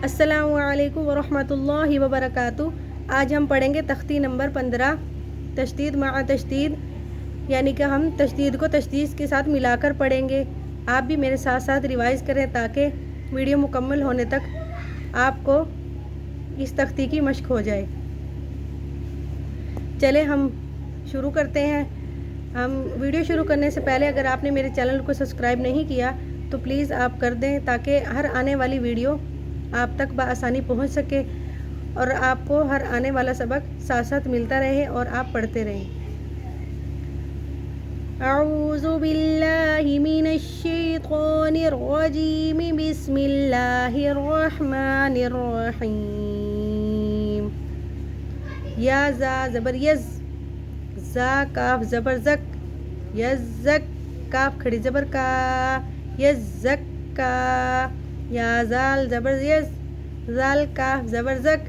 السلام علیکم ورحمۃ اللہ وبرکاتہ۔ آج ہم پڑھیں گے تختی نمبر 15 تشدید مع تشدید، یعنی کہ ہم تشدید کو تشدید کے ساتھ ملا کر پڑھیں گے۔ آپ بھی میرے ساتھ ساتھ ریوائز کریں تاکہ ویڈیو مکمل ہونے تک آپ کو اس تختی کی مشق ہو جائے۔ چلیں ہم شروع کرتے ہیں۔ ہم ویڈیو شروع کرنے سے پہلے اگر آپ نے میرے چینل کو سبسکرائب نہیں کیا تو پلیز آپ کر دیں تاکہ ہر آنے والی ویڈیو آپ تک بآسانی پہنچ سکے اور آپ کو ہر آنے والا سبق ساتھ ساتھ ملتا رہے اور آپ پڑھتے رہیں۔ اعوذ باللہ من الشیطان الرجیم، بسم اللہ الرحمن الرحیم۔ یا زا زبر یز، زا کاف زبر زک، یزک کاف کھڑی زبر کا، یزک کا۔ یا زال زبر یز، زال کاف زبر زک،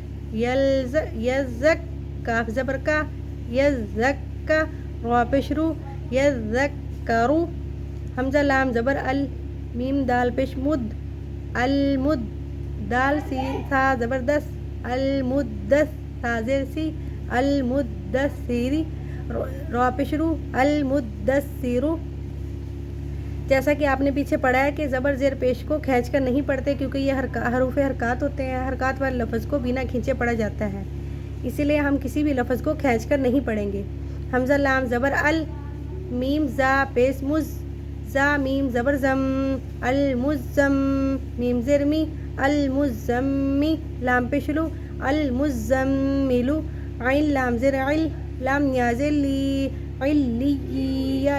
یزک کاف زبر کا، یزک کا۔ رو پیش رو، یزک کرو۔ حمزہ لام زبر ال، میم دال پیش مد، المد۔ دال سی سا زبردست، المدس سا زیر سی، المدثری۔ رو پیش رو، المدثرو۔ جیسا کہ آپ نے پیچھے پڑھا ہے کہ زبر زیر پیش کو کھینچ کر نہیں پڑھتے کیونکہ یہ حروف حرکات ہوتے ہیں، حرکات والے لفظ کو بنا کھینچے پڑھا جاتا ہے، اسی لیے ہم کسی بھی لفظ کو کھینچ کر نہیں پڑھیں گے۔ حمزہ لام زبر ال، میم زا پیش مز، زا میم زبر زم، المزم۔ میم زیر می، المزمی۔ لام پیش لو، المزملو۔ عین لام زیر عل، لام یا زیر لی، علی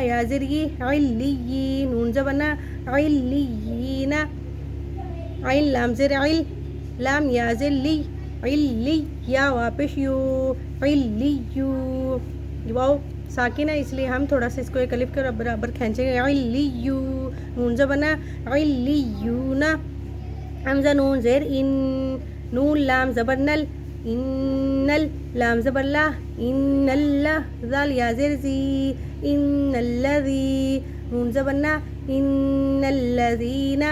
یا زیر ی، علی۔ نون زبنا، علیین۔ عین لام زیر عل، لام یا زیر لی، علی یا واپش یو، علیو۔ واو ساکن ہے اس لیے ہم تھوڑا سا اس کو ایک الف کے برابر کھینچیں گے، علیو۔ نون زبنا، علیون۔ حمزہ نون زیر ان، نون لام زبر نل، انل۔ لام زبر لا، ان اللہ۔ ذال یا زیر زی، ان الذی۔ نون زبر نا، ان الذین۔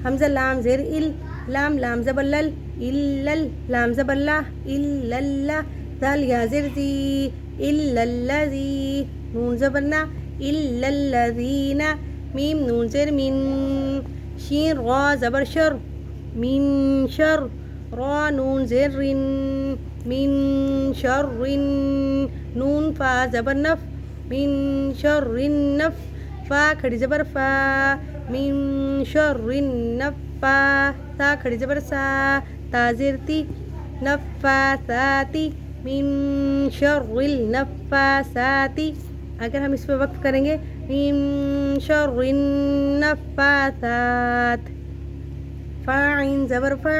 حمزہ لام زیر ال، لام لام زبر لل، الل۔ لام زبر لا، الا اللہ۔ ذال یا زیر زی، الا الذی۔ نون زبر نا، الا الذین۔ میم نون زیر من، شین را زبر شر، من شر۔ را نون زیر رن، من شر رن۔ نون فا زبر نف، من شر النف۔ فا کھڑی زبر فا، من شر النفا۔ سا کھڑی زبر سا، تا زیر تی، نفاساتی۔ من شر النفاساتی۔ اگر ہم اس پہ وقف کریں گے، من شر النفاسات۔ فا عین زبر فا،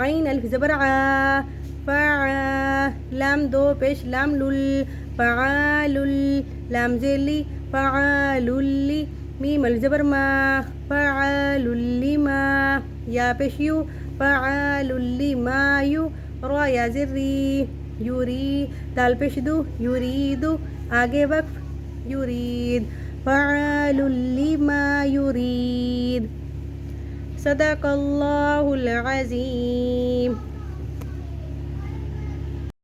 عین الف زبر عا، فعا۔ لام دو پیش لام لل، فعالل۔ لام زیر لی، فعاللی۔ میم الف زبر ما، فعالل لما۔ یا پیش یو، فعالل لما یو۔ را یا زیر ری، یوری۔ دال پیش دو، یوریدو۔ آگے وقف، یورید۔ فعالل لما یورید۔ صدق اللہ العظیم۔